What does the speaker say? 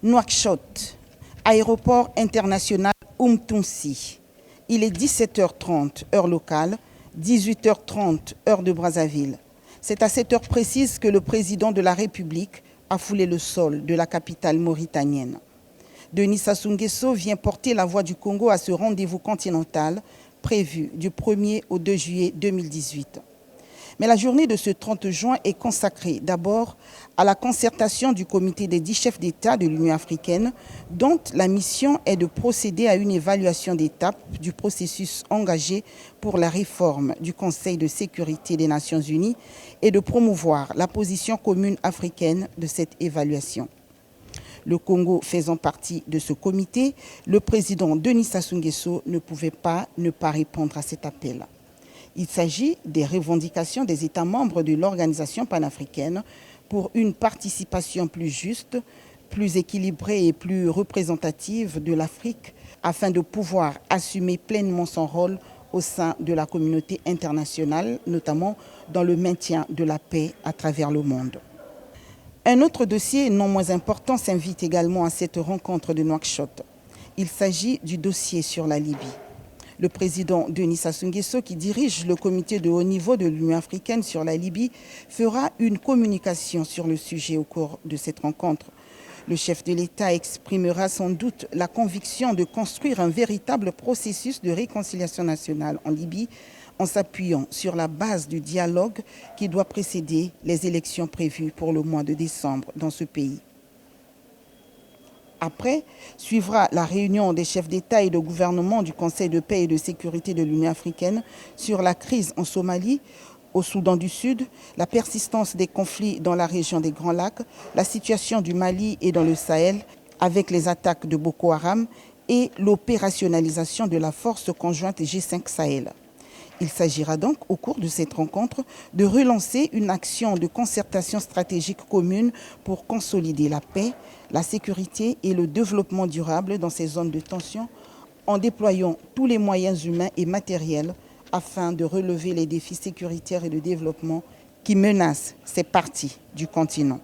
Nouakchott, aéroport international Umtumsi. Il est 17h30 heure locale, 18h30 heure de Brazzaville. C'est à cette heure précise que le président de la République a foulé le sol de la capitale mauritanienne. Denis Sassou Nguesso vient porter la voix du Congo à ce rendez-vous continental prévu du 1er au 2 juillet 2018. Mais la journée de ce 30 juin est consacrée d'abord à la concertation du comité des 10 chefs d'État de l'Union africaine, dont la mission est de procéder à une évaluation d'étape du processus engagé pour la réforme du Conseil de sécurité des Nations Unies et de promouvoir la position commune africaine de cette évaluation. Le Congo faisant partie de ce comité, le président Denis Sassou Nguesso ne pouvait pas ne pas répondre à cet appel. Il s'agit des revendications des États membres de l'organisation panafricaine pour une participation plus juste, plus équilibrée et plus représentative de l'Afrique afin de pouvoir assumer pleinement son rôle au sein de la communauté internationale, notamment dans le maintien de la paix à travers le monde. Un autre dossier non moins important s'invite également à cette rencontre de Nouakchott. Il s'agit du dossier sur la Libye. Le président Denis Sassou Nguesso, qui dirige le comité de haut niveau de l'Union africaine sur la Libye, fera une communication sur le sujet au cours de cette rencontre. Le chef de l'État exprimera sans doute la conviction de construire un véritable processus de réconciliation nationale en Libye en s'appuyant sur la base du dialogue qui doit précéder les élections prévues pour le mois de décembre dans ce pays. Après, suivra la réunion des chefs d'État et de gouvernement du Conseil de paix et de sécurité de l'Union africaine sur la crise en Somalie, au Soudan du Sud, la persistance des conflits dans la région des Grands Lacs, la situation du Mali et dans le Sahel avec les attaques de Boko Haram et l'opérationnalisation de la force conjointe G5 Sahel. Il s'agira donc, au cours de cette rencontre, de relancer une action de concertation stratégique commune pour consolider la paix, la sécurité et le développement durable dans ces zones de tension en déployant tous les moyens humains et matériels afin de relever les défis sécuritaires et de développement qui menacent ces parties du continent.